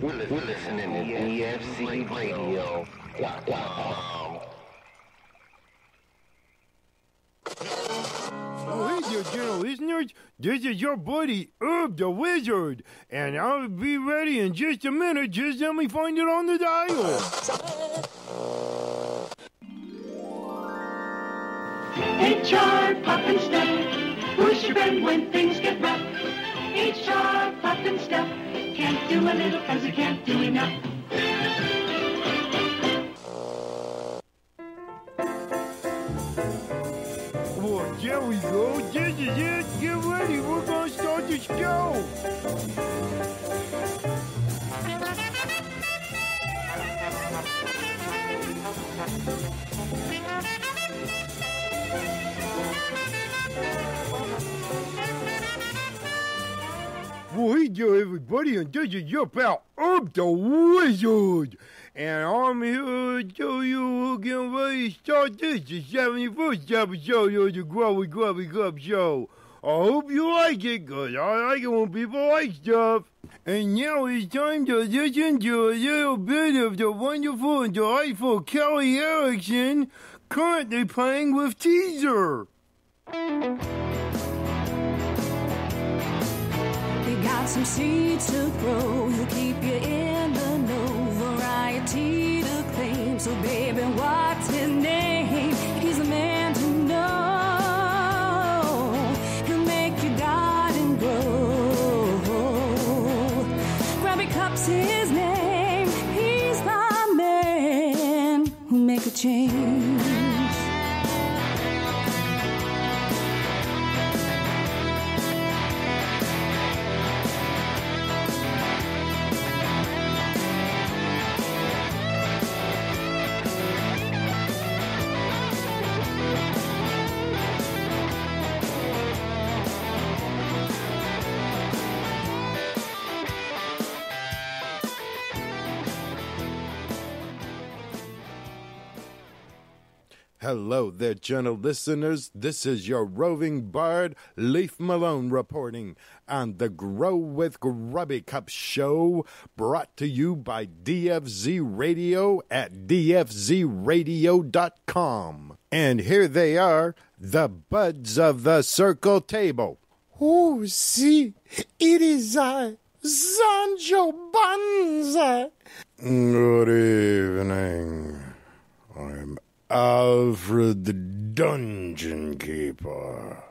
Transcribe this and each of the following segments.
We're listening to DFC Radio. Oh, hey there, gentle listeners. This is your buddy, Herb the Wizard, and I'll be ready in just a minute. Just let me find it on the dial. HR Pop and Step, who's your friend when things get rough? HR Pop and Step, can't do a little 'cause he can't do enough. Well, there we go. This is it. Get ready. We're going to start the show. Well, hey there, everybody, and this is your pal, Herb the Wizard. And I'm here to tell you we're getting ready to start this, the 71st episode of the Grubby Show. I hope you like it, because I like it when people like stuff. And now it's time to listen to a little bit of the wonderful and delightful Kelly Erickson, currently playing with Teaser. Got some seeds to grow, he'll keep you in the know. Variety to claim, so baby, what's his name? He's a man to know. He'll make your garden grow. Grubby Cup's his name. He's the man who make a change. Hello there, gentle listeners. This is your roving bard, Leaf Malone, reporting on the Grow with Grubby Cup show, brought to you by DFZ Radio at dfzradio.com. And here they are, the buds of the circle table. Oh, see, it is I, Sancho Banza. Good evening. I'm Alfred the Dungeon Keeper.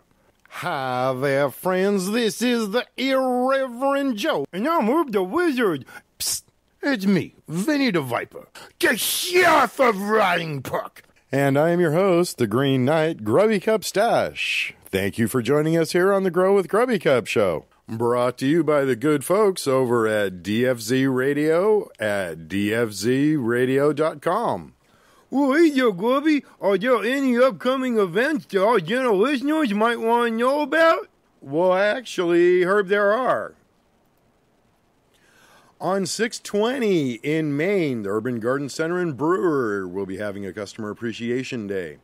Hi there, friends. This is the Irreverent Joe. And I'm Herb the Wizard. Psst, it's me, Vinny the Viper, the Sheriff of Riding Puck. And I am your host, the Green Knight, Grubby Cup Stash. Thank you for joining us here on the Grow with Grubby Cup show. Brought to you by the good folks over at DFZ Radio at dfzradio.com. Well, hey there, Grubby. Are there any upcoming events that our gentle listeners might want to know about? Well, actually, Herb, there are. On 6/20 in Maine, the Urban Garden Center and Brewer will be having a Customer Appreciation Day.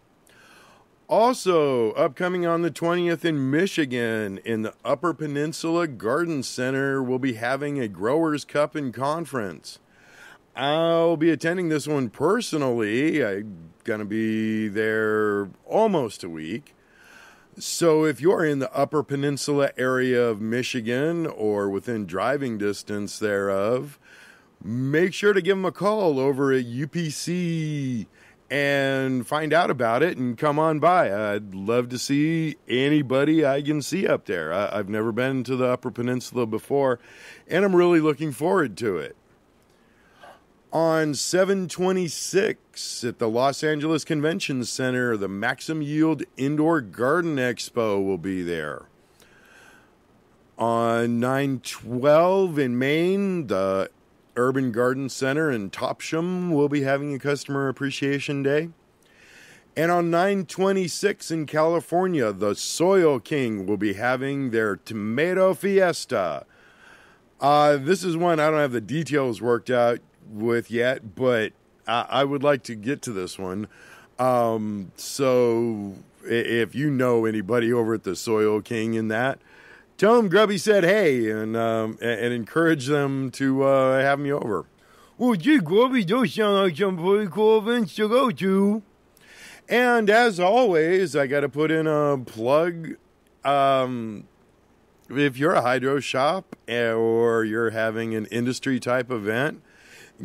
Also, upcoming on the 20th in Michigan, in the Upper Peninsula Garden Center, we'll be having a Growers Cup and Conference. I'll be attending this one personally. I'm going to be there almost a week. So if you're in the Upper Peninsula area of Michigan or within driving distance thereof, make sure to give them a call over at UPC and find out about it and come on by. I'd love to see anybody I can see up there. I've never been to the Upper Peninsula before, and I'm really looking forward to it. On 7/26 at the Los Angeles Convention Center, the Maxim Yield Indoor Garden Expo will be there. On 9/12 in Maine, the Urban Garden Center in Topsham will be having a Customer Appreciation Day. And on 9/26 in California, the Soil King will be having their Tomato Fiesta. This is one I don't have the details worked out with yet, but I would like to get to this one. So if you know anybody over at the Soil King in that, Tell them Grubby said hey, and encourage them to have me over. Well, gee, Grubby, those sound like some pretty cool events to go to. And as always, I got to put in a plug. If you're a hydro shop or you're having an industry type event,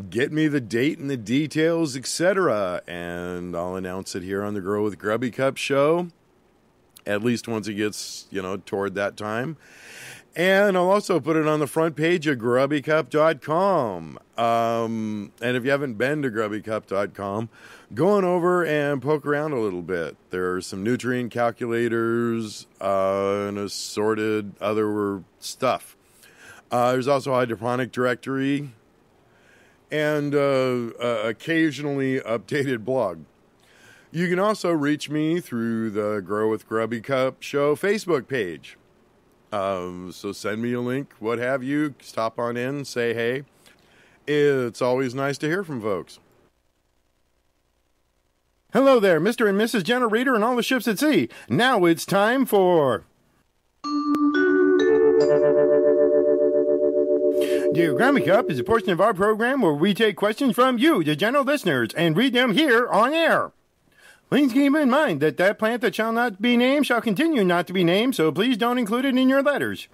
get me the date and the details, etc. And I'll announce it here on the Grow with Grubby Cup show, at least once it gets, toward that time. And I'll also put it on the front page of grubbycup.com. And if you haven't been to grubbycup.com, go on over and poke around a little bit. There are some nutrient calculators and assorted other stuff. There's also a hydroponic directory and occasionally updated blog. You can also reach me through the Grow with Grubby Cup show Facebook page. So send me a link, what have you. Stop on in, say hey. It's always nice to hear from folks. Hello there, Mr. and Mrs. Generator and all the ships at sea. Now it's time for... The Grubby Cup is a portion of our program where we take questions from you, the general listeners, and read them here on air. Please keep in mind that plant that shall not be named shall continue not to be named, so please don't include it in your letters.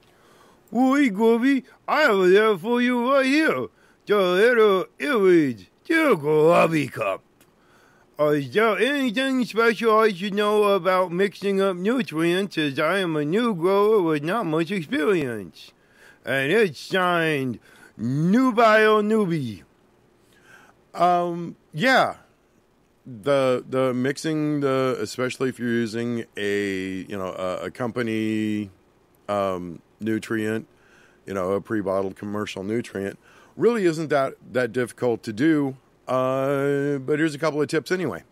Wait, Grubby, I have a letter for you right here. The letter, it reads, Dear Grubby Cup. Is there anything special I should know about mixing up nutrients, as I am a new grower with not much experience? And it's signed, Nubile Newbie. Yeah. The mixing, especially if you're using a company nutrient, a pre-bottled commercial nutrient, really isn't that difficult to do. But here's a couple of tips anyway.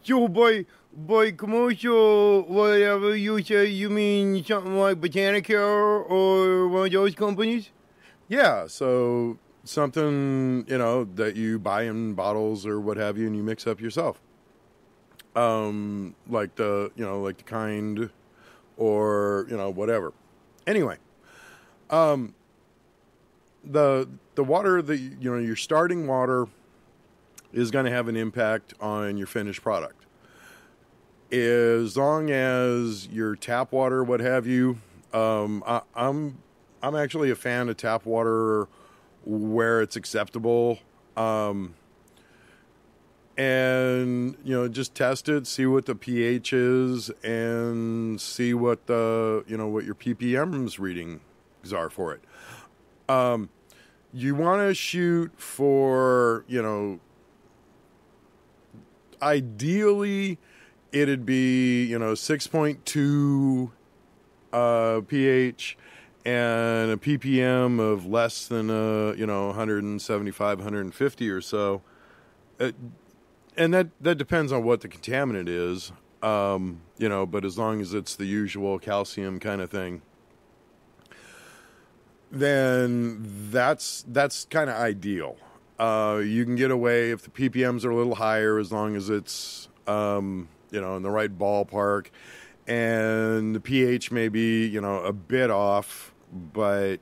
So by commercial whatever you say, you mean something like Botanicare or one of those companies? Yeah, so something, that you buy in bottles or what have you, and you mix up yourself. Like the Kind or, whatever. Anyway, the water that, your starting water is going to have an impact on your finished product. As long as your tap water, what have you, I'm actually a fan of tap water where it's acceptable, and just test it, see what the pH is, and see what what your ppm's readings are for it. You want to shoot for, ideally it'd be 6.2 pH and a ppm of less than 175, 150 or so, and that depends on what the contaminant is, but as long as it's the usual calcium kind of thing, then that's kind of ideal. You can get away if the ppms are a little higher, as long as it's in the right ballpark, and the pH may be a bit off, but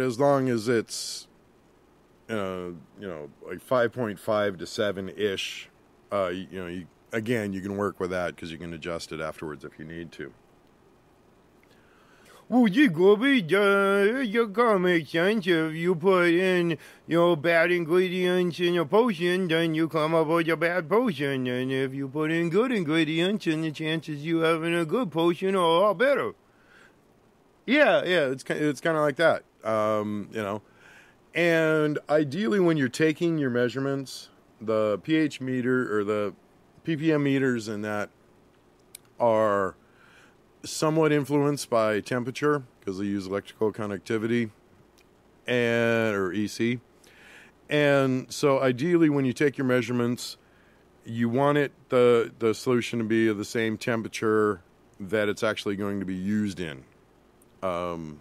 as long as it's like 5.5 to 7-ish, you can work with that, because you can adjust it afterwards if you need to. Well, gee, Grubby, your car makes sense. If you put in, bad ingredients in a potion, then you come up with a bad potion. And if you put in good ingredients, then the chances you having a good potion are a lot better. Yeah, it's kind of like that, And ideally, when you're taking your measurements, the pH meter or the ppm meters in that are somewhat influenced by temperature, because they use electrical conductivity or EC. And so ideally, when you take your measurements, you want the solution to be of the same temperature that it's actually going to be used in. So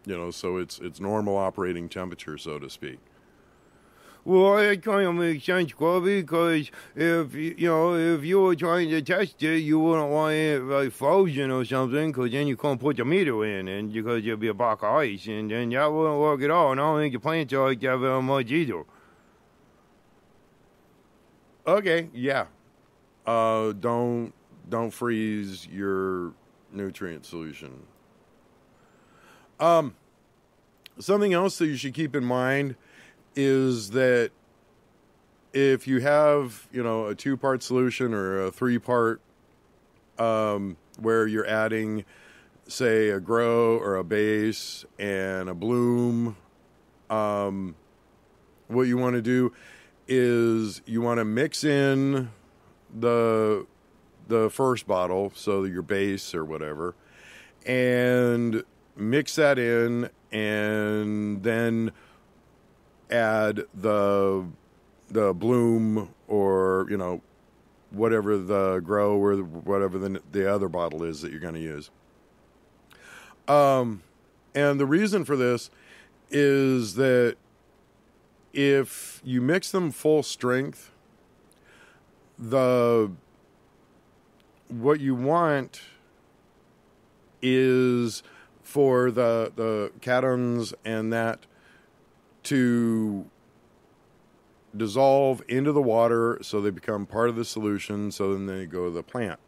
it's normal operating temperature, so to speak. Well, it kind of makes sense, Grubby, because if you were trying to test it, you wouldn't want it like frozen or something, because then you can't put the meter in, and because there'd be a block of ice, and then that wouldn't work at all. And I don't think the plants are like that very much either. Okay, yeah. Don't freeze your nutrient solution. Something else that you should keep in mind is that if you have, a 2-part solution or a 3-part, where you're adding, say, a grow or a base and a bloom, what you want to do is you want to mix in the first bottle, so your base or whatever, and mix that in, and then add the bloom or whatever the grow or whatever the other bottle is that you're going to use. And the reason for this is that if you mix them full strength, what you want is for the cations and that to dissolve into the water so they become part of the solution, so then they go to the plant.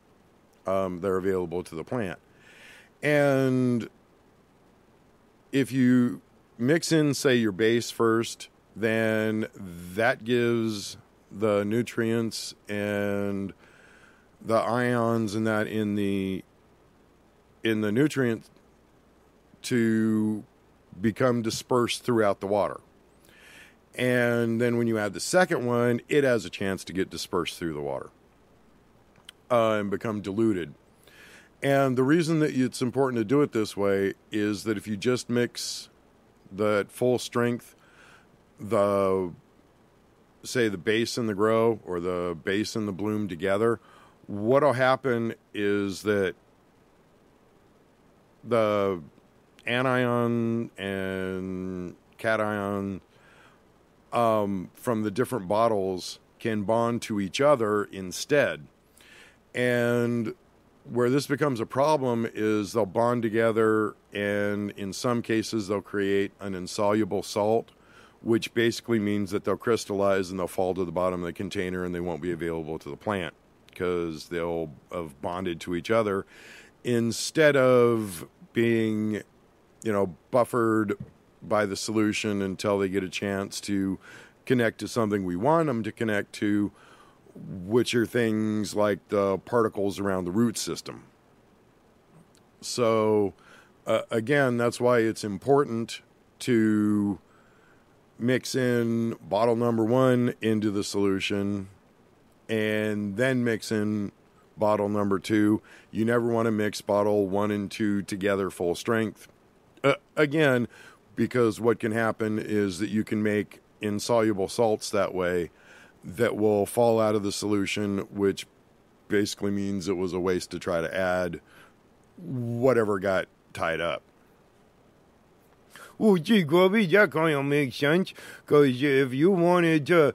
They're available to the plant. And if you mix in, say, your base first, then that gives the nutrients and the ions and that in the nutrient to become dispersed throughout the water. And then when you add the second one, it has a chance to get dispersed through the water and become diluted. And the reason that it's important to do it this way is that if you just mix the full strength, say the base and the grow or the base and the bloom together, what'll happen is that the anion and cation from the different bottles can bond to each other instead. And where this becomes a problem is they'll bond together, and in some cases they'll create an insoluble salt, which basically means that they'll crystallize and they'll fall to the bottom of the container and they won't be available to the plant because they'll have bonded to each other instead of being, buffered by the solution until they get a chance to connect to something we want them to connect to, which are things like the particles around the root system. So, again, that's why it's important to mix in bottle number 1 into the solution and then mix in bottle number 2. You never want to mix bottle 1 and 2 together full strength. Again, because what can happen is that you can make insoluble salts that way that will fall out of the solution, which basically means it was a waste to try to add whatever got tied up. Well, gee, Grubby, that kind of makes sense, because if you wanted to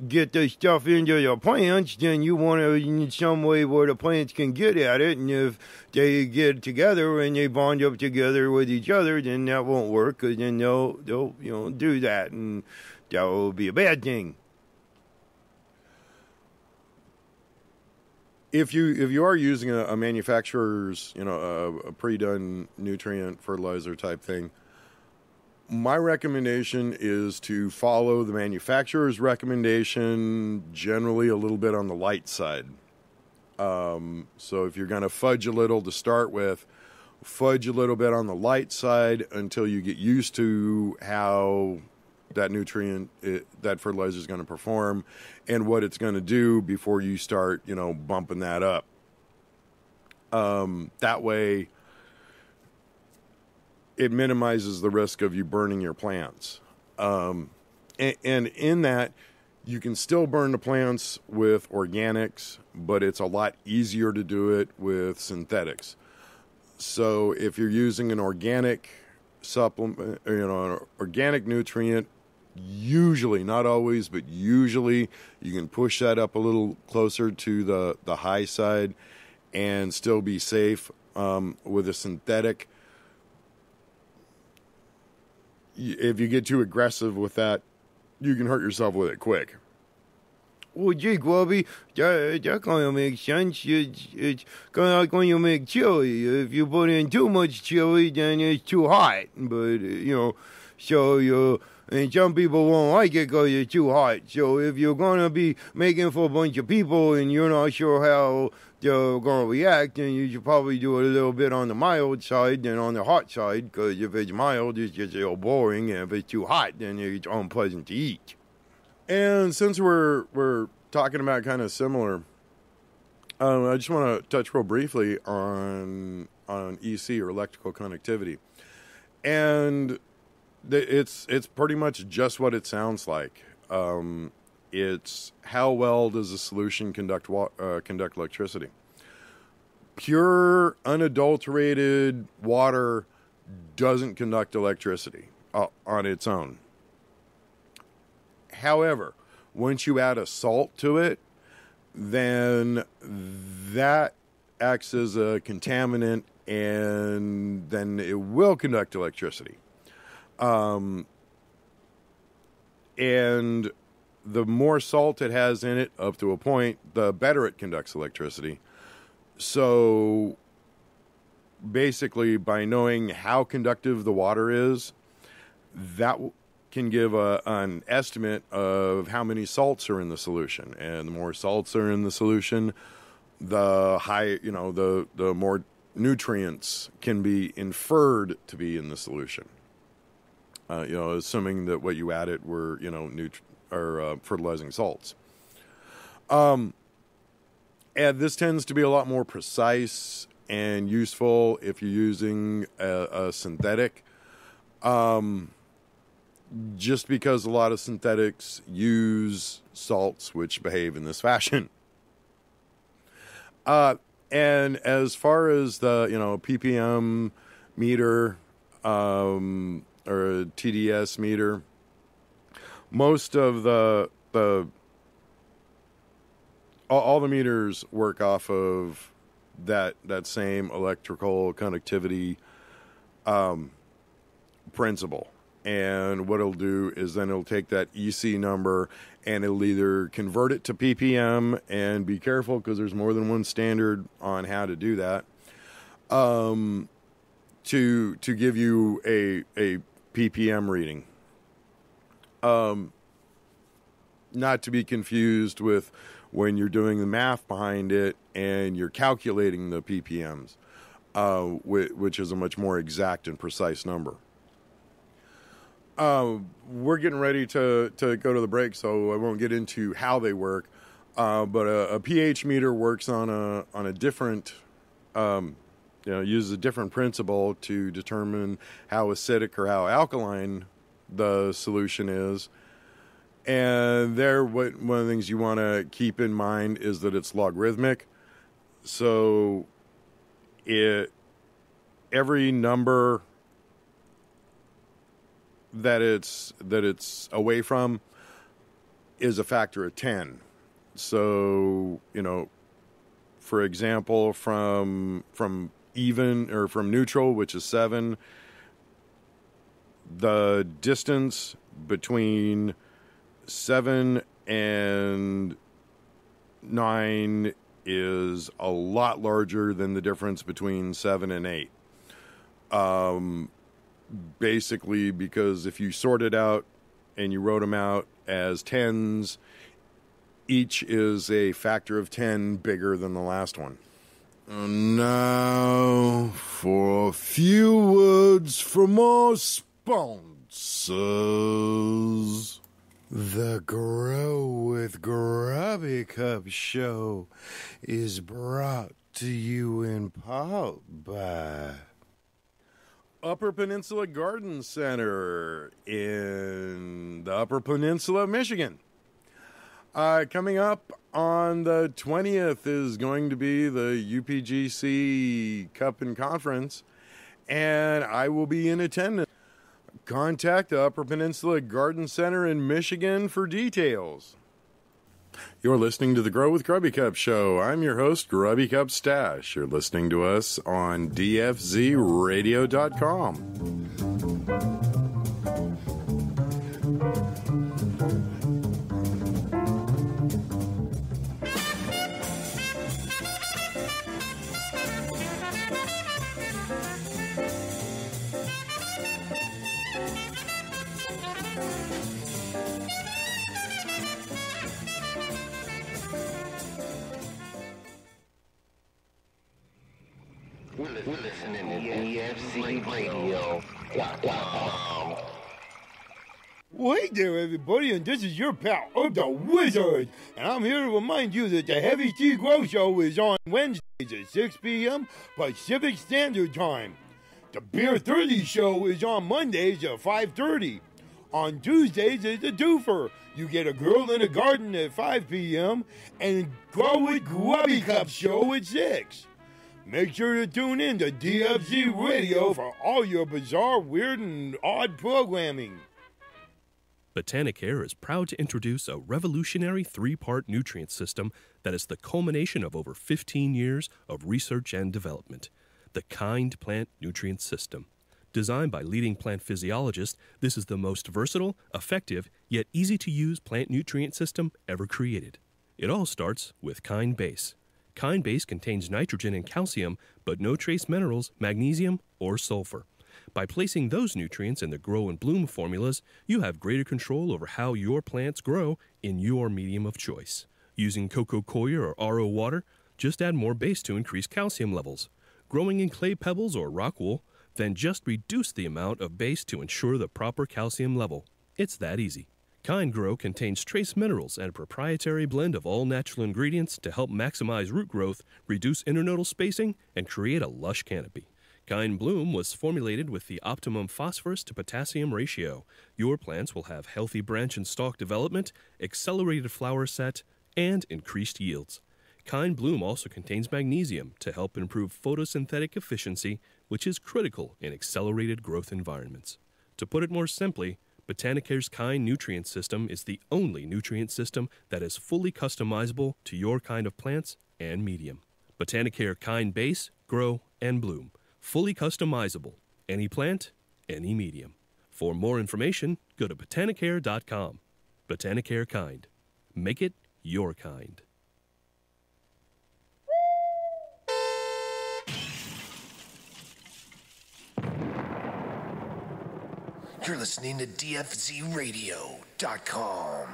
get the stuff into the plants, then you want to in some way where the plants can get at it, and if they get together and they bond up together with each other, then that won't work, because then they'll do that, and that will be a bad thing. If you are using a manufacturer's, a pre-done nutrient fertilizer type thing, my recommendation is to follow the manufacturer's recommendation, generally a little bit on the light side. So if you're going to fudge a little to start with, fudge a little bit on the light side until you get used to how that that fertilizer is going to perform and what it's going to do before you start, bumping that up. That way, it minimizes the risk of you burning your plants. And in that, you can still burn the plants with organics, but it's a lot easier to do it with synthetics. So if you're using an organic supplement, an organic nutrient, usually, not always, but usually you can push that up a little closer to the high side and still be safe. With a synthetic, if you get too aggressive with that, you can hurt yourself with it quick. Well, gee, Grubby, that kind of makes sense. It's kind of going to make chili. If you put in too much chili, then it's too hot. But, and some people won't like it because it's too hot. So if you're going to be making for a bunch of people and you're not sure how they're going to react, then you should probably do it a little bit on the mild side than on the hot side, because if it's mild, it's just a little boring, and if it's too hot, then it's unpleasant to eat. And since we're talking about kind of similar, I just want to touch real briefly on EC, or electrical conductivity. And it's pretty much just what it sounds like. It's how well does a solution conduct electricity. Pure, unadulterated water doesn't conduct electricity on its own. However, once you add a salt to it, then that acts as a contaminant, and then it will conduct electricity. And the more salt it has in it, up to a point, the better it conducts electricity. So basically, by knowing how conductive the water is, that can give an estimate of how many salts are in the solution. And the more salts are in the solution, the the more nutrients can be inferred to be in the solution. Assuming that what you added were, fertilizing salts. And this tends to be a lot more precise and useful if you're using a synthetic. Just because a lot of synthetics use salts which behave in this fashion. And as far as the, ppm meter, or a TDS meter, most of all the meters work off of that same electrical conductivity principle. And what it'll do is then it'll take that EC number and it'll either convert it to ppm, and be careful because there's more than one standard on how to do that, to give you a ppm reading. Not to be confused with when you're doing the math behind it and you're calculating the ppms, which is a much more exact and precise number. We're getting ready to go to the break, so I won't get into how they work. But a pH meter works on a different, uses a different principle to determine how acidic or how alkaline the solution is. And one of the things you want to keep in mind is that it's logarithmic. So every number that it's away from is a factor of 10. So, for example, from even, or from neutral, which is 7, the distance between 7 and 9 is a lot larger than the difference between 7 and 8. Basically, because if you sort it out and you wrote them out as 10s, each is a factor of 10 bigger than the last one. And now for a few words from our sponsors. The Grow with Grubby Cup show is brought to you in part by Upper Peninsula Garden Center in the Upper Peninsula of Michigan. Coming up on the 20th is going to be the UPGC Cup and Conference, and I will be in attendance. contact the Upper Peninsula Garden Center in Michigan for details. You're listening to the Grow with Grubby Cup show. I'm your host, Grubby Cup Stash. You're listening to us on dfzradio.com. We're listening to DFZRadio.com. Well, hey there, everybody, and this is your pal, the Wizard, and I'm here to remind you that the Heavy Tea Grow Show is on Wednesdays at 6 p.m. Pacific Standard Time. The Beer 30 Show is on Mondays at 5:30. On Tuesdays, it's a twofer. You get a Girl in a Garden at 5 p.m. and Grow with Grubby Cup Show at 6. Make sure to tune in to DFZ Radio for all your bizarre, weird, and odd programming. Botanicare is proud to introduce a revolutionary 3-part nutrient system that is the culmination of over 15 years of research and development. The Kind Plant Nutrient System. Designed by leading plant physiologists, this is the most versatile, effective, yet easy-to-use plant nutrient system ever created. It all starts with Kind Base. Kind Base contains nitrogen and calcium, but no trace minerals, magnesium, or sulfur. By placing those nutrients in the Grow and Bloom formulas, you have greater control over how your plants grow in your medium of choice. Using coco coir or RO water, just add more base to increase calcium levels. Growing in clay pebbles or rock wool, then just reduce the amount of base to ensure the proper calcium level. It's that easy. Kind Grow contains trace minerals and a proprietary blend of all natural ingredients to help maximize root growth, reduce internodal spacing, and create a lush canopy. Kind Bloom was formulated with the optimum phosphorus to potassium ratio. Your plants will have healthy branch and stalk development, accelerated flower set, and increased yields. Kind Bloom also contains magnesium to help improve photosynthetic efficiency, which is critical in accelerated growth environments. To put it more simply, Botanicare's Kind Nutrient System is the only nutrient system that is fully customizable to your kind of plants and medium. Botanicare Kind Base, Grow, and Bloom. Fully customizable. Any plant, any medium. For more information, go to botanicare.com. Botanicare Kind. Make it your kind. You're listening to DFZRadio.com.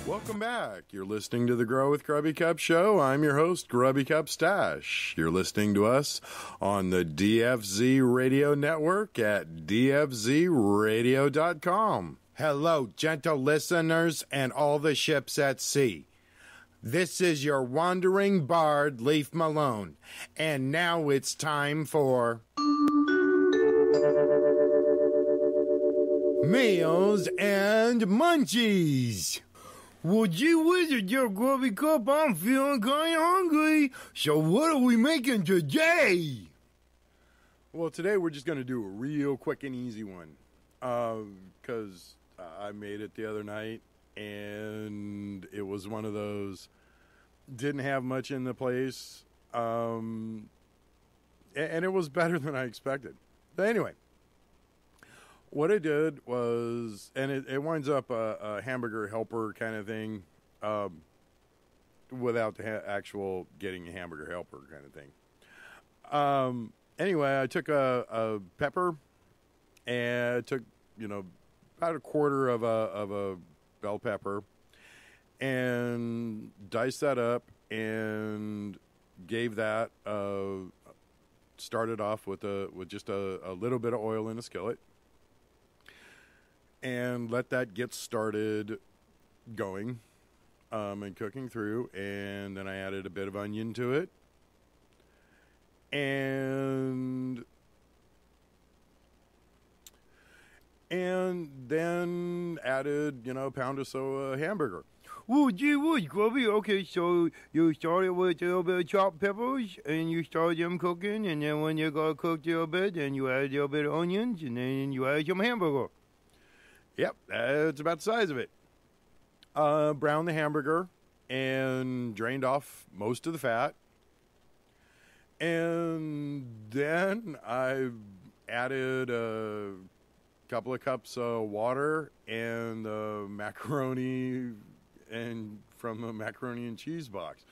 Welcome back. You're listening to the Grow with Grubby Cup show. I'm your host, Grubby Cup Stash. You're listening to us on the DFZ Radio Network at dfzradio.com. Hello, gentle listeners and all the ships at sea. This is your wandering bard, Leaf Malone, and now it's time for Meals and Munchies. Well, gee whiz, your Grubby Cup, I'm feeling kind of hungry. So what are we making today? Well, today we're just going to do a real quick and easy one. Because I made it the other night, and it was one of those, didn't have much in the place, and it was better than I expected. But anyway, what I did was, and it winds up a hamburger helper kind of thing, without the actual getting a hamburger helper kind of thing. Anyway, I took a pepper, and I took, about a quarter of a bell pepper, and diced that up, and gave that, started off with just a little bit of oil in a skillet, and let that get started going, and cooking through, and then I added a bit of onion to it, and and then added, a pound or so of hamburger. Oh, gee whiz, Grubby. Okay, so you started with a little bit of chopped peppers, and you started them cooking, and then when you got cooked a little bit, then you added a little bit of onions, and then you added some hamburger. Yep, that's about the size of it. Browned the hamburger and drained off most of the fat. And then I added a couple of cups of water and the macaroni and from the macaroni and cheese box.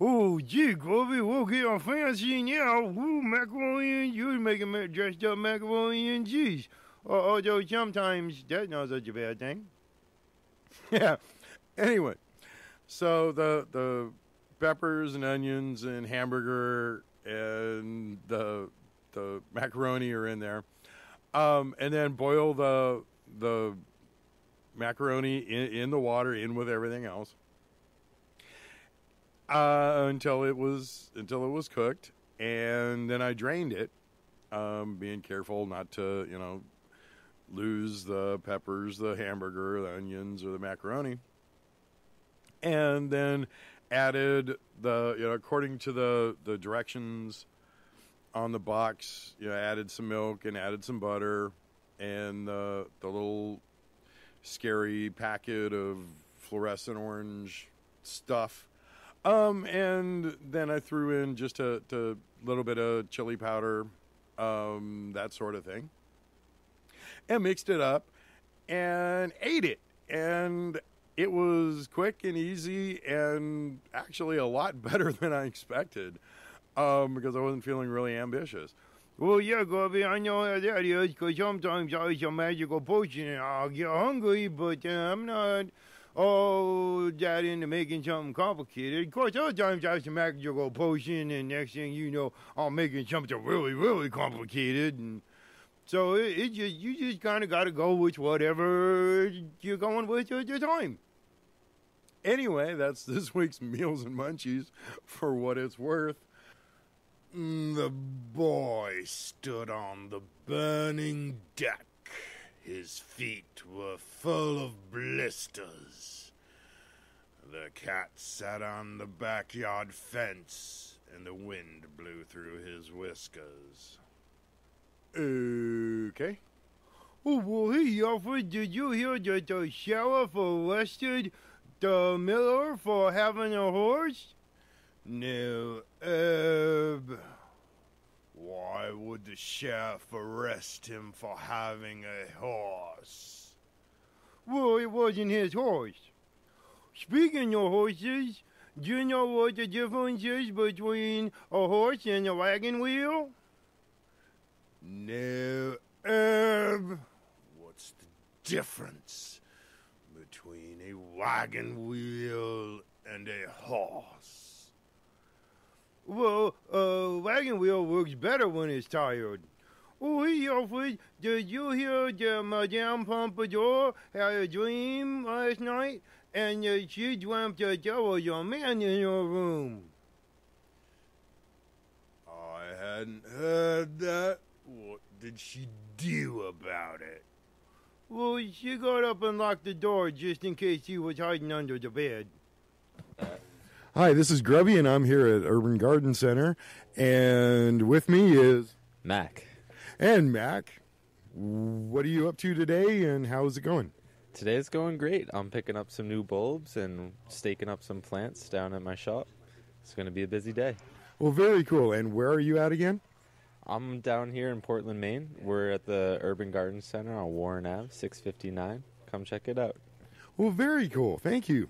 Oh, gee, Grubby, we'll get on fancy now. Ooh, macaroni and you're making dressed up macaroni and cheese. Although sometimes that's not such a bad thing. Yeah. Anyway, so the peppers and onions and hamburger and the macaroni are in there, and then boil the macaroni in the water in with everything else until it was cooked, and then I drained it, being careful not to lose the peppers, the hamburger, the onions, or the macaroni, and then added according to the directions on the box, added some milk and added some butter and the little scary packet of fluorescent orange stuff, and then I threw in just a little bit of chili powder, that sort of thing, and mixed it up and ate it. And it was quick and easy and actually a lot better than I expected, because I wasn't feeling really ambitious. Well, yeah, Grubby, I know how that is, because sometimes I eat some magical potion and I'll get hungry, but I'm not that into making something complicated. Of course, other times I have some magical potion, and next thing you know, I'm making something really, really complicated, and so you just kind of got to go with whatever you're going with at the time. Anyway, that's this week's Meals and Munchies for what it's worth. The boy stood on the burning deck. His feet were full of blisters. The cat sat on the backyard fence, and the wind blew through his whiskers. Okay. Oh, well, hey, Alfred, did you hear that the sheriff arrested the miller for having a horse? No, why would the sheriff arrest him for having a horse? Well, it wasn't his horse. Speaking of horses, do you know what the difference is between a horse and a wagon wheel? No, what's the difference between a wagon wheel and a horse? Well, a wagon wheel works better when it's tired. Oh, hey, Alfred, did you hear that Madame Pompadour had a dream last night, and that she dreamt that there was a man in her room? I hadn't heard that. What did she do about it? Well, she got up and locked the door just in case he was hiding under the bed. Hi, this is Grubby, and I'm here at Urban Garden Center, and with me is Mac. And Mac, what are you up to today, and how is it going? Today's going great. I'm picking up some new bulbs and staking up some plants down at my shop. It's going to be a busy day. Well, very cool. And where are you at again? I'm down here in Portland, Maine. We're at the Urban Garden Center on Warren Ave, 659. Come check it out. Well, very cool. Thank you.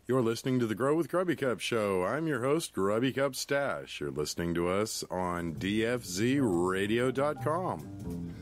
You're listening to the Grow with Grubby Cup show. I'm your host, Grubby Cup Stash. You're listening to us on dfzradio.com.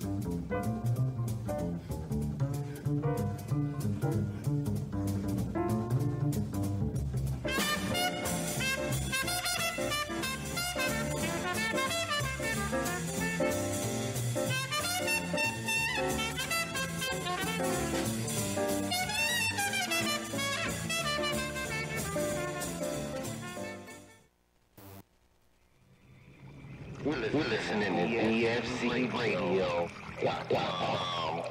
We're listening to DFCRadio.com.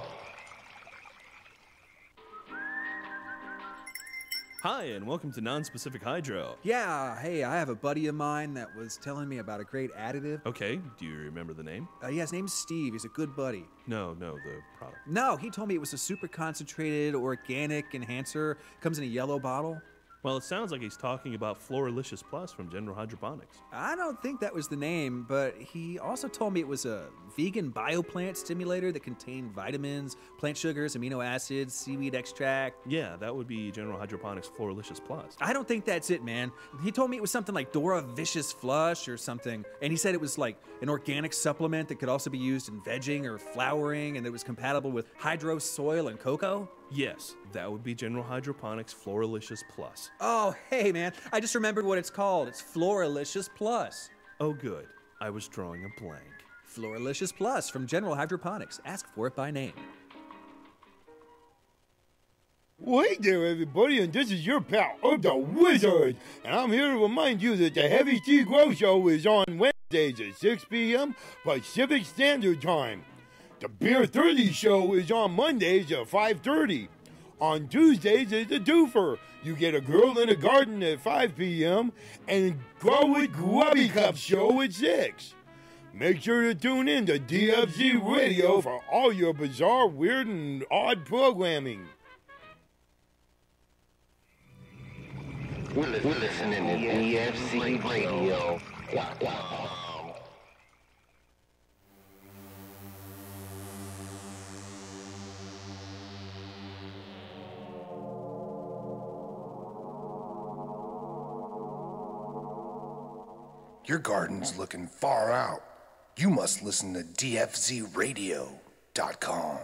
Hi, and welcome to Non-Specific Hydro. Yeah, hey, I have a buddy of mine that was telling me about a great additive. Okay, do you remember the name? Yeah, his name's Steve. He's a good buddy. No, the product. No, he told me it was a super concentrated organic enhancer. Comes in a yellow bottle. Well, it sounds like he's talking about Floralicious Plus from General Hydroponics. I don't think that was the name, but he also told me it was a vegan bioplant stimulator that contained vitamins, plant sugars, amino acids, seaweed extract. Yeah, that would be General Hydroponics Floralicious Plus. I don't think that's it, man. He told me it was something like Dora Vicious Flush or something, and he said it was like an organic supplement that could also be used in vegging or flowering, and that was compatible with hydro soil and cocoa. Yes, that would be General Hydroponics Floralicious Plus. Oh, hey, man. I just remembered what it's called. It's Floralicious Plus. Oh, good. I was drawing a blank. Floralicious Plus from General Hydroponics. Ask for it by name. Well, hey there, everybody, and this is your pal, the Wizard, and I'm here to remind you that the Heavy Tea Grow Show is on Wednesdays at 6 p.m. Pacific Standard Time. The Beer 30 Show is on Mondays at 5:30. On Tuesdays, it's a twofer. You get a Girl in a Garden at 5 p.m. and Grow with Grubby Cup Show at 6. Make sure to tune in to DFZ Radio for all your bizarre, weird, and odd programming. We're listening to DFCRadio.com. Your garden's looking far out. You must listen to DFZRadio.com.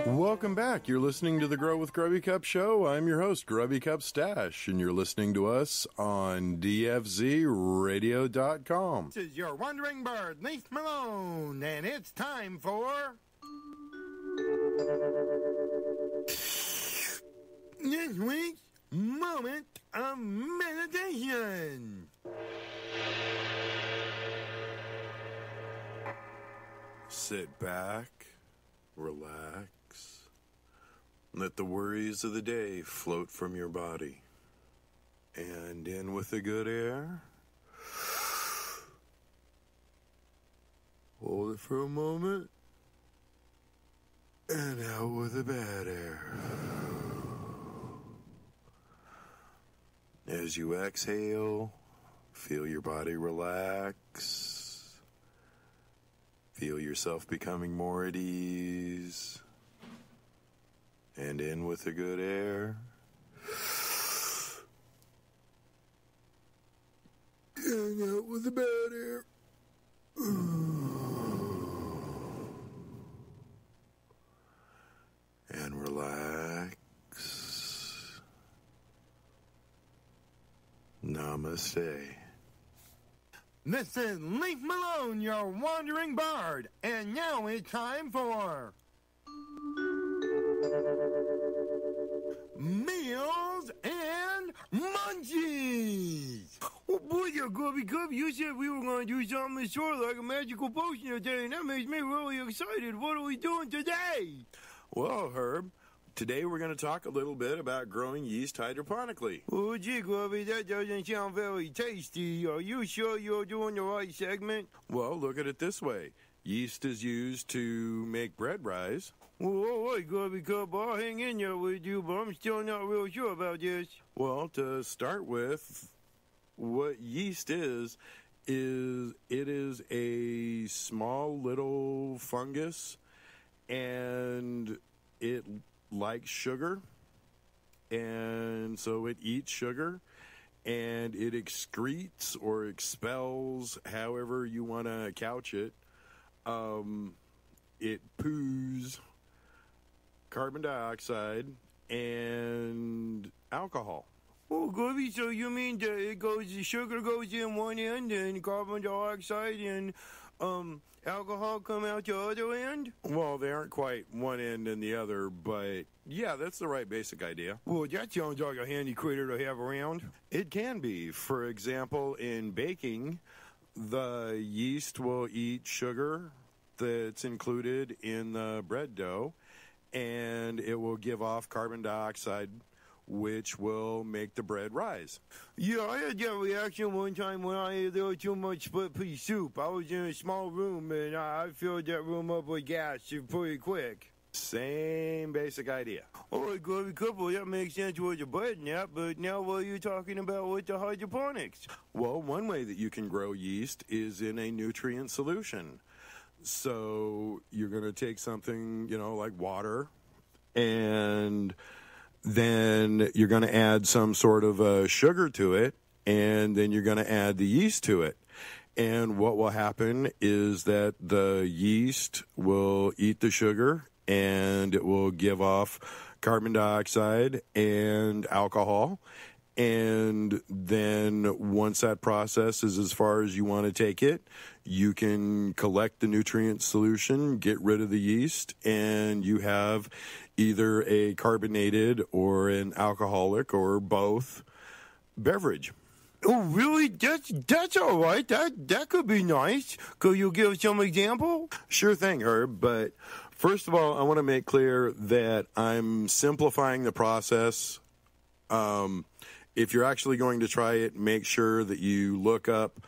Welcome back. You're listening to the Grow with Grubby Cup show. I'm your host, Grubby Cup Stash, and you're listening to us on DFZRadio.com. This is your wandering bird, Leaf Malone, and it's time for this week's Moment of Meditation. Sit back, relax, let the worries of the day float from your body, and in with the good air. Hold it for a moment, and out with the bad air. As you exhale, feel your body relax. Feel yourself becoming more at ease. And in with the good air. And out with the bad air. And relax. Namaste. This is Leaf Malone, your wandering bard, and now it's time for Meals and Munchies. Oh boy, there, Grubby Cup, you said we were going to do something sort of like a magical potion today, and that makes me really excited. What are we doing today? Well, Herb, today we're going to talk a little bit about growing yeast hydroponically. Oh, gee, Grubby, that doesn't sound very tasty. Are you sure you're doing the right segment? Well, look at it this way. Yeast is used to make bread rise. Well, all right, Grubby Cup, I'll hang in there with you, but I'm still not real sure about this. Well, to start with, what yeast is it is a small little fungus, and it likes sugar, and so it eats sugar, and it excretes or expels, however you want to couch it. It poos carbon dioxide and alcohol. Oh, Grubby, so you mean that the sugar goes in one end and carbon dioxide and alcohol come out the other end? Well, they aren't quite one end and the other, but yeah, that's the right basic idea. Well, that sounds like a handy critter to have around. It can be. For example, in baking, the yeast will eat sugar that's included in the bread dough, and it will give off carbon dioxide, which will make the bread rise. Yeah, I had that reaction one time when I ate a little too much split pea soup. I was in a small room, and I filled that room up with gas pretty quick. Same basic idea. All right, Grubby couple, that makes sense with the bread and that, but now what are you talking about with the hydroponics? Well, one way that you can grow yeast is in a nutrient solution. So you're going to take something, like water, and then you're going to add some sort of sugar to it, and then you're going to add the yeast to it. And what will happen is that the yeast will eat the sugar, and it will give off carbon dioxide and alcohol. And then once that process is as far as you want to take it, you can collect the nutrient solution, get rid of the yeast, and you have either a carbonated or an alcoholic or both beverage. Oh, really? That's all right. That could be nice. Could you give some example? Sure thing, Herb. But first of all, I want to make clear that I'm simplifying the process. If you're actually going to try it, make sure that you look up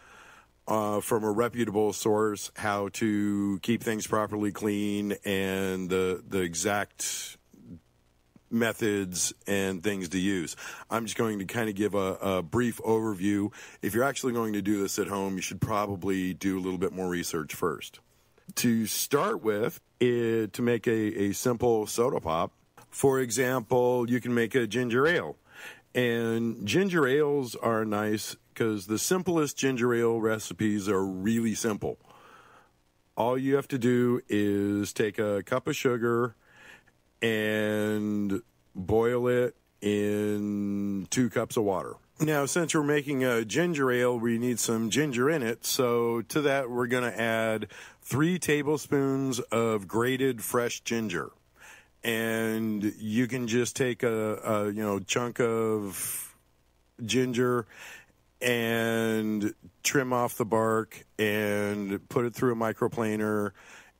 from a reputable source how to keep things properly clean and the exact methods and things to use. I'm just going to kind of give a brief overview. If you're actually going to do this at home, you should probably do a little bit more research first. To start with, to make a simple soda pop, for example, you can make a ginger ale. And ginger ales are nice because the simplest ginger ale recipes are really simple. All you have to do is take a cup of sugar and boil it in 2 cups of water. Now, since we're making a ginger ale, we need some ginger in it. So to that, we're going to add 3 tablespoons of grated fresh ginger. And you can just take a chunk of ginger and trim off the bark and put it through a microplaner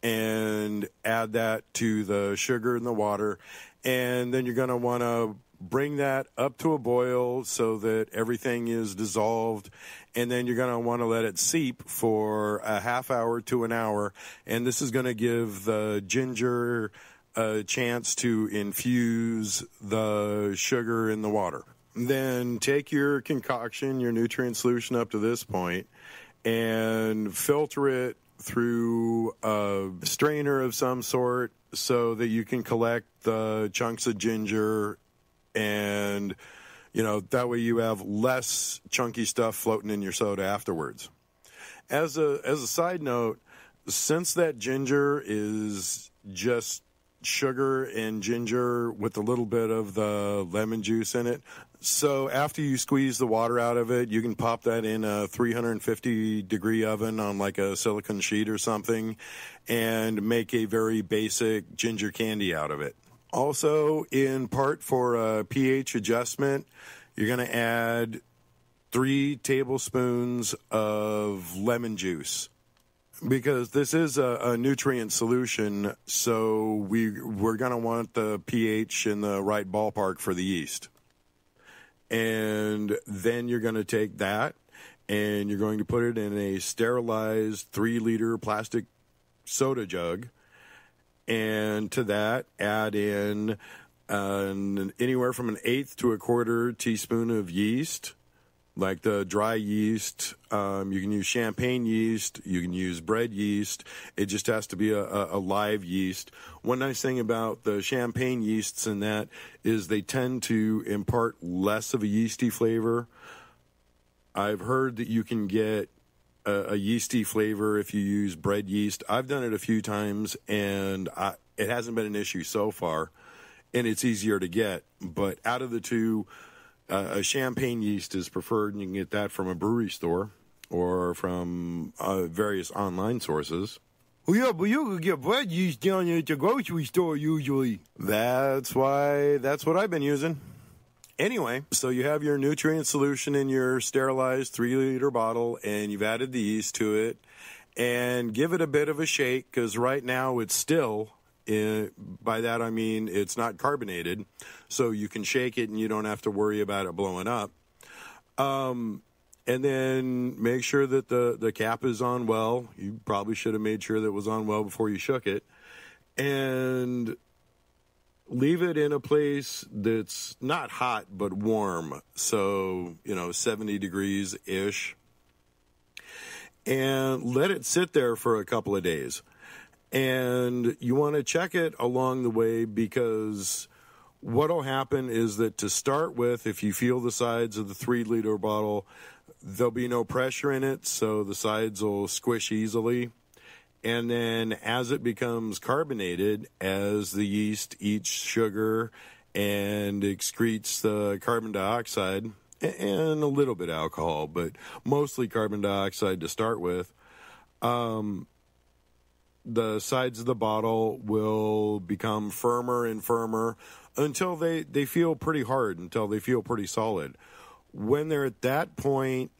and add that to the sugar and the water. And then you're going to want to bring that up to a boil so that everything is dissolved. And then you're going to want to let it seep for a half hour to an hour. And this is going to give the ginger a chance to infuse the sugar in the water. Then take your concoction, your nutrient solution up to this point, and filter it through a strainer of some sort so that you can collect the chunks of ginger, and that way you have less chunky stuff floating in your soda afterwards. As a side note, since that ginger is just sugar and ginger with a little bit of the lemon juice in it, so after you squeeze the water out of it, you can pop that in a 350-degree oven on like a silicone sheet or something and make a very basic ginger candy out of it. Also, in part for a pH adjustment, you're going to add 3 tablespoons of lemon juice. Because this is a nutrient solution, so we're going to want the pH in the right ballpark for the yeast. And then you're going to take that, and you're going to put it in a sterilized 3-liter plastic soda jug. And to that, add in anywhere from 1/8 to 1/4 teaspoon of yeast. Like the dry yeast, you can use champagne yeast, you can use bread yeast. It just has to be a live yeast. One nice thing about the champagne yeasts in that is they tend to impart less of a yeasty flavor, I've heard that you can get a yeasty flavor if you use bread yeast. I've done it a few times, and it hasn't been an issue so far, and it's easier to get. But out of the two, a champagne yeast is preferred, and you can get that from a brewery store or from various online sources. Well, yeah, but you can get bread yeast down at the grocery store usually. That's what I've been using. Anyway, so you have your nutrient solution in your sterilized 3-liter bottle, and you've added the yeast to it, and give it a bit of a shake, because right now it's still, by that I mean it's not carbonated, so you can shake it and you don't have to worry about it blowing up. And then make sure that the cap is on well. You probably should have made sure that it was on well before you shook it. And leave it in a place that's not hot but warm, so 70 degrees ish, and let it sit there for a couple of days. And you want to check it along the way, because what'll happen is that, to start with, if you feel the sides of the 3-liter bottle, there'll be no pressure in it, so the sides will squish easily. And then as it becomes carbonated, as the yeast eats sugar and excretes the carbon dioxide and a little bit of alcohol, but mostly carbon dioxide to start with, the sides of the bottle will become firmer and firmer until they feel pretty hard, until they feel pretty solid. When they're at that point,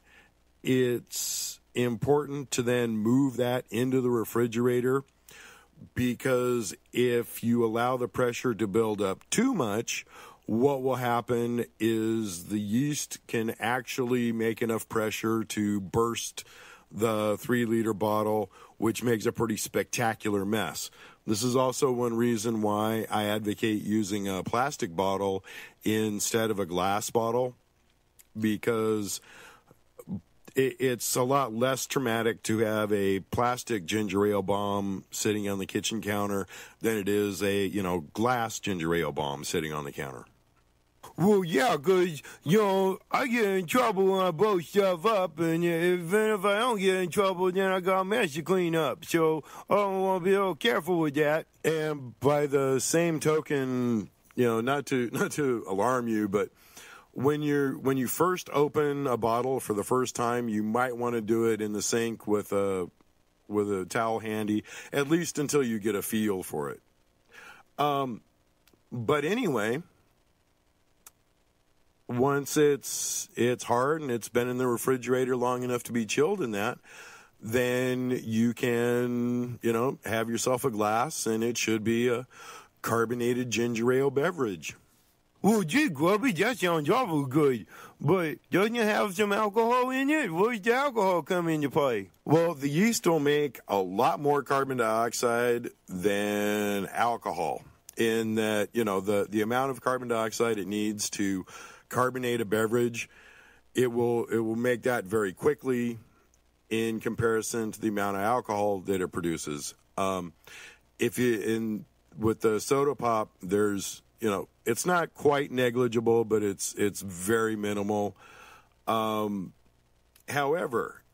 it's important to then move that into the refrigerator, because if you allow the pressure to build up too much, what will happen is the yeast can actually make enough pressure to burst the 3-liter bottle, which makes a pretty spectacular mess. This is also one reason why I advocate using a plastic bottle instead of a glass bottle, because it's a lot less traumatic to have a plastic ginger ale bomb sitting on the kitchen counter than it is a, glass ginger ale bomb sitting on the counter. Well, yeah, because, I get in trouble when I blow stuff up, and even if I don't get in trouble, then I got a mess to clean up. So I want to be a little careful with that. And by the same token, not to alarm you, but when you first open a bottle for the first time, you might want to do it in the sink with a towel handy, at least until you get a feel for it. But anyway, once it's hard and it's been in the refrigerator long enough to be chilled in that, then you can, have yourself a glass, and it should be a carbonated ginger ale beverage. Well, gee, Grubby, that sounds awful good. But doesn't it have some alcohol in it? Where's the alcohol come into play? Well, the yeast will make a lot more carbon dioxide than alcohol, in that, the amount of carbon dioxide it needs to carbonate a beverage, it will make that very quickly in comparison to the amount of alcohol that it produces. With the soda pop, there's, it's not quite negligible, but it's very minimal. However,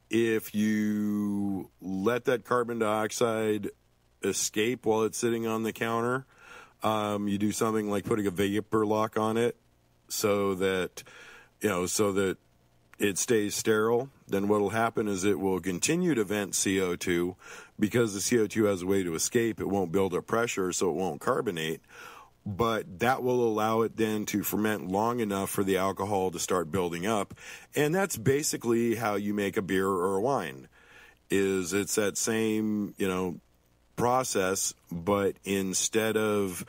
if you let that carbon dioxide escape while it's sitting on the counter, you do something like putting a vapor lock on it so that it stays sterile, then what will happen is it will continue to vent CO2. Because the CO2 has a way to escape, it won't build up pressure, so it won't carbonate. But that will allow it then to ferment long enough for the alcohol to start building up. And that's basically how you make a beer or a wine. It's that same, process, but instead of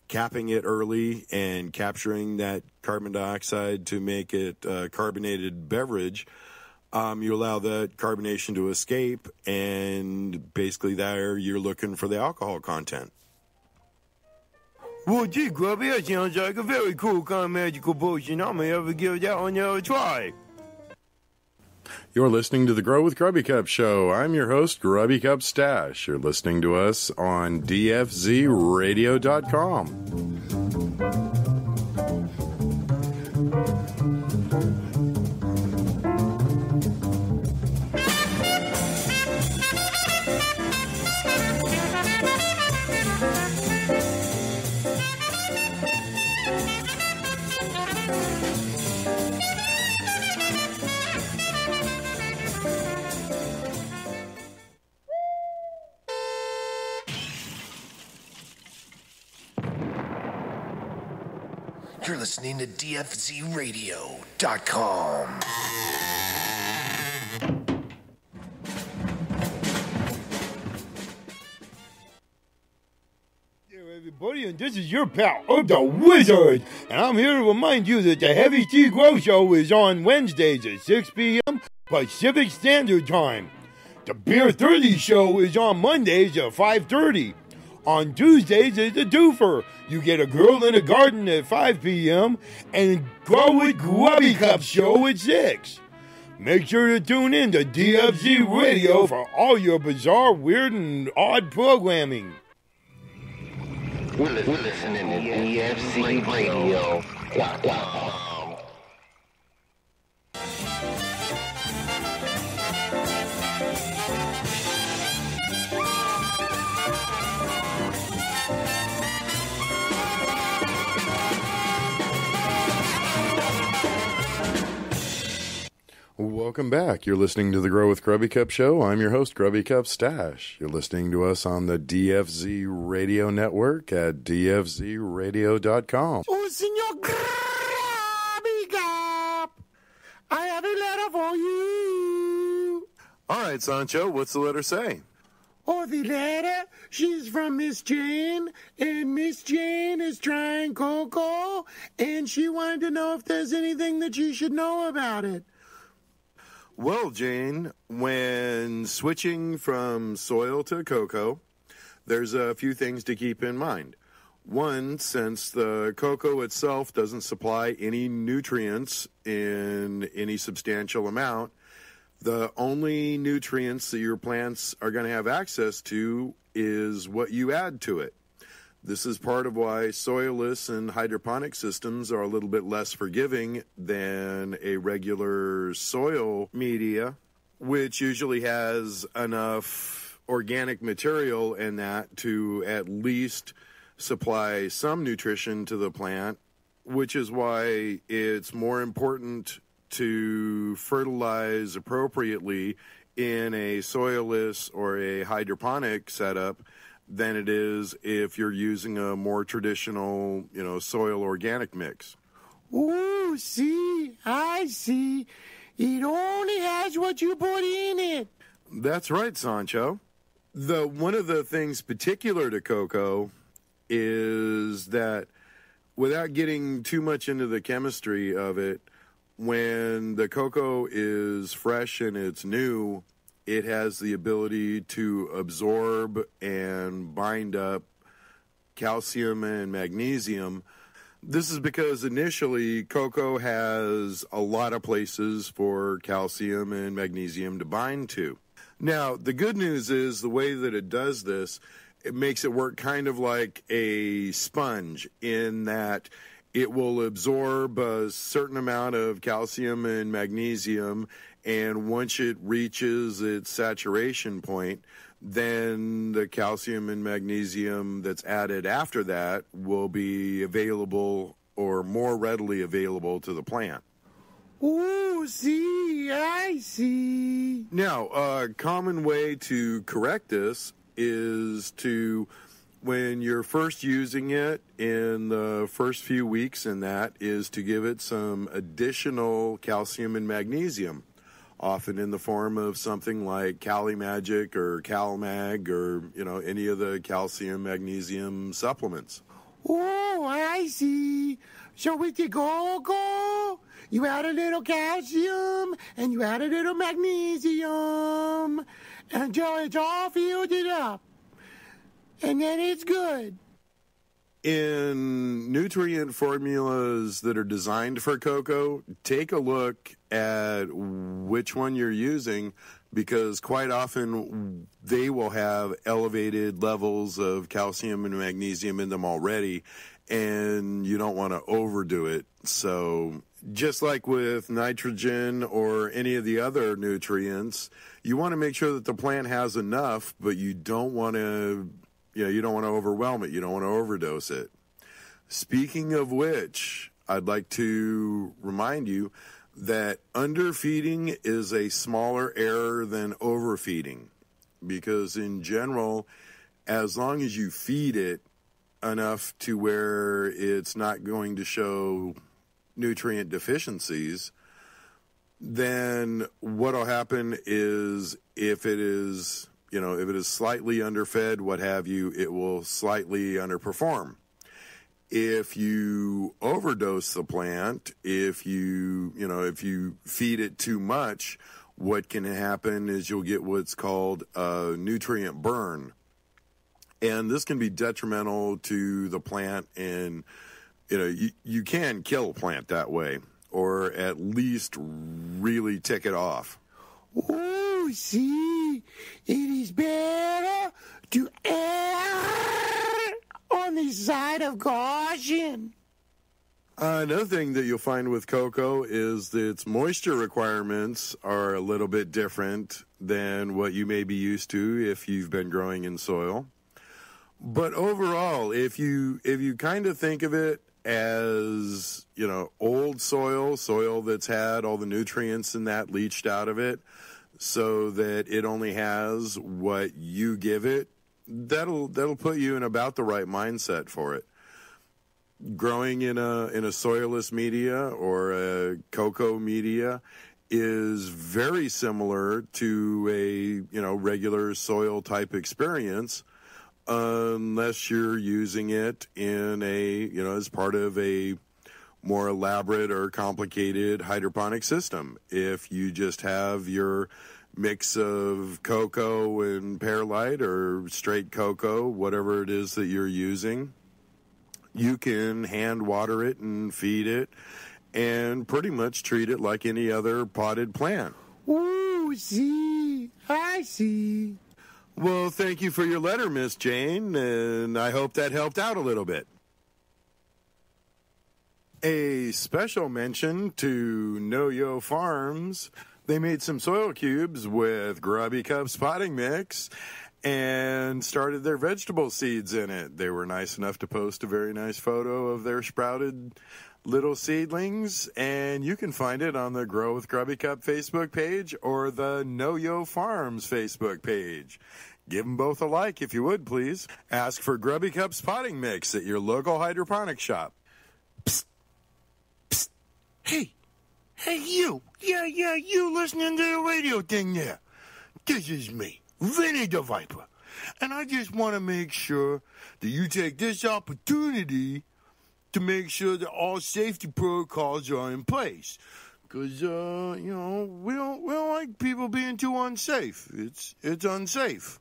capping it early and capturing that carbon dioxide to make it a carbonated beverage, you allow the carbonation to escape, and basically there you're looking for the alcohol content. Well, gee, Grubby, that sounds like a very cool kind of magical potion. I'm going to ever give that one a try. You're listening to the Grow with Grubby Cup show. I'm your host, Grubby Cup Stash. You're listening to us on dfzradio.com. You're listening to DFZRadio.com. Everybody, and this is your pal, the Wizard, and I'm here to remind you that the Heavy Tea Grow Show is on Wednesdays at 6 p.m. Pacific Standard Time. The Beer 30 Show is on Mondays at 5:30. On Tuesdays is the Doofer. You get a girl in a garden at 5 p.m. and Grow with Grubby Cup Show at 6. Make sure to tune in to DFZ Radio for all your bizarre, weird, and odd programming. We're listening to DFC Radio. Welcome back. You're listening to the Grow with Grubby Cup Show. I'm your host, Grubby Cup Stash. You're listening to us on the DFZ Radio Network at dfzradio.com. Oh, Senor Grubby Cup, I have a letter for you. All right, Sancho, what's the letter say? Oh, the letter, she's from Miss Jane, and Miss Jane is trying cocoa, and she wanted to know if there's anything that you should know about it. Well, Jane, when switching from soil to cocoa, there's a few things to keep in mind. One, since the cocoa itself doesn't supply any nutrients in any substantial amount, the only nutrients that your plants are going to have access to is what you add to it. This is part of why soilless and hydroponic systems are a little bit less forgiving than a regular soil media, which usually has enough organic material in that to at least supply some nutrition to the plant, which is why it's more important to fertilize appropriately in a soilless or a hydroponic setup than it is if you're using a more traditional, soil organic mix. Ooh, see, I see. It only has what you put in it. That's right, Sancho. One of the things particular to cocoa is that without getting too much into the chemistry of it, when the cocoa is fresh and it's new, it has the ability to absorb and bind up calcium and magnesium. This is because initially cocoa has a lot of places for calcium and magnesium to bind to. Now, the good news is the way that it does this, it makes it work kind of like a sponge in that it will absorb a certain amount of calcium and magnesium, and once it reaches its saturation point, then the calcium and magnesium that's added after that will be available or more readily available to the plant. Ooh, see, I see. Now, a common way to correct this is to, when you're first using it in the first few weeks is to give it some additional calcium and magnesium, often in the form of something like Cali Magic or CalMag or, any of the calcium magnesium supplements. Oh, I see. So with the cocoa, you add a little calcium and you add a little magnesium until it's all filled it up. And then it's good. In nutrient formulas that are designed for cocoa, take a look at which one you're using, because quite often they will have elevated levels of calcium and magnesium in them already, and you don't want to overdo it. So just like with nitrogen or any of the other nutrients, you want to make sure that the plant has enough, but you don't want to you don't want to overwhelm it. You don't want to overdose it. Speaking of which, I'd like to remind you that underfeeding is a smaller error than overfeeding, because in general, as long as you feed it, enough to where it's not going to show nutrient deficiencies, then what'll happen is if it is slightly underfed, what have you, it will slightly underperform. If you overdose the plant, if you feed it too much, what can happen is you'll get what's called a nutrient burn. And this can be detrimental to the plant, and you can kill a plant that way, or at least really tick it off. Oh, see, it is better to err on the side of caution. Another thing that you'll find with cocoa is that its moisture requirements are a little bit different than what you may be used to if you've been growing in soil. But overall, if you kind of think of it as, old soil that's had all the nutrients and that leached out of it, so that it only has what you give it, that'll put you in about the right mindset for it. Growing in a soilless media or a cocoa media is very similar to a regular soil type experience, unless you're using it in as part of a more elaborate or complicated hydroponic system. If you just have your mix of cocoa and perlite or straight cocoa, whatever it is that you're using, you can hand water it and feed it and pretty much treat it like any other potted plant. Ooh, see, I see. Well, thank you for your letter, Miss Jane, and I hope that helped out a little bit. A special mention to No-Yo Farms. They made some soil cubes with Grubby Cup spotting mix and started their vegetable seeds in it. They were nice enough to post a very nice photo of their sprouted little seedlings, and you can find it on the Grow with Grubby Cup Facebook page or the No-Yo Farms Facebook page. Give them both a like if you would, please. Ask for Grubby Cup spotting mix at your local hydroponic shop. Psst. Psst. Hey, you. Yeah, you listening to the radio thing there. This is me, Vinny the Viper. And I just want to make sure that you take this opportunity to make sure that all safety protocols are in place. Because, we don't like people being too unsafe. It's unsafe.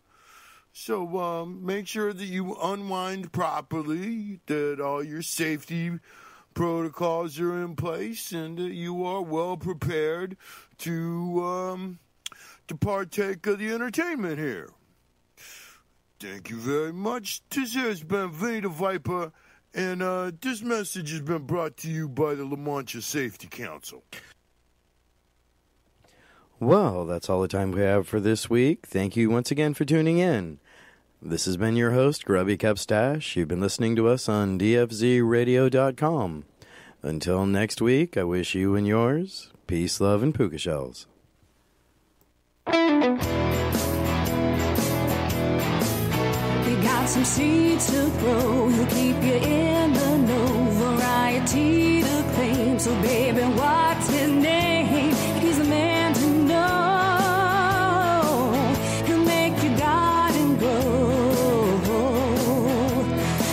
So make sure that you unwind properly, that all your safety protocols are in place, and that you are well prepared to partake of the entertainment here. Thank you very much. This has been Vinny the Viper, and this message has been brought to you by the La Mancha Safety Council. Well, that's all the time we have for this week. Thank you once again for tuning in. This has been your host, Grubby Cup Stash. You've been listening to us on dfzradio.com. Until next week, I wish you and yours peace, love, and puka shells. You got some seeds to grow, he'll keep you in the know. Variety to claim, so baby, what's his name? He's the man to know. He'll make your garden grow.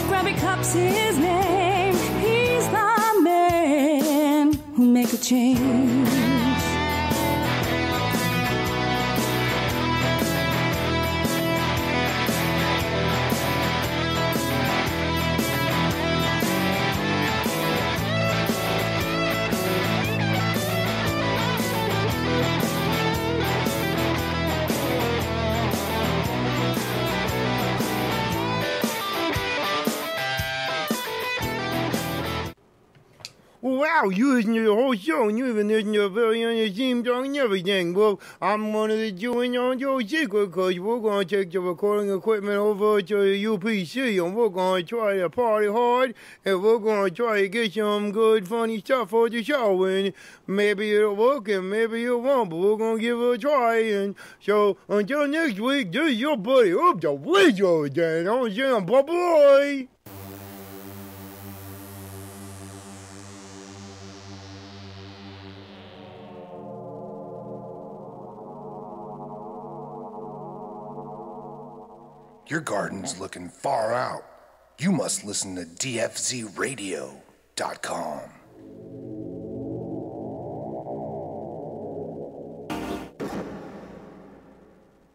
Grubby Cup's his name. He's the man who'll make a change. wow, you listen to the whole show, and you even listen to a very on the theme song and everything. Well, I'm one of the doing on your secret, because we're going to take the recording equipment over to the UPC, and we're going to try to party hard, and we're going to try to get some good, funny stuff for the show, and maybe it'll work, and maybe it won't, but we're going to give it a try, and so until next week, this is your buddy, Up the Wizard, and I'm saying bye-bye. Your garden's looking far out. You must listen to DFZRadio.com.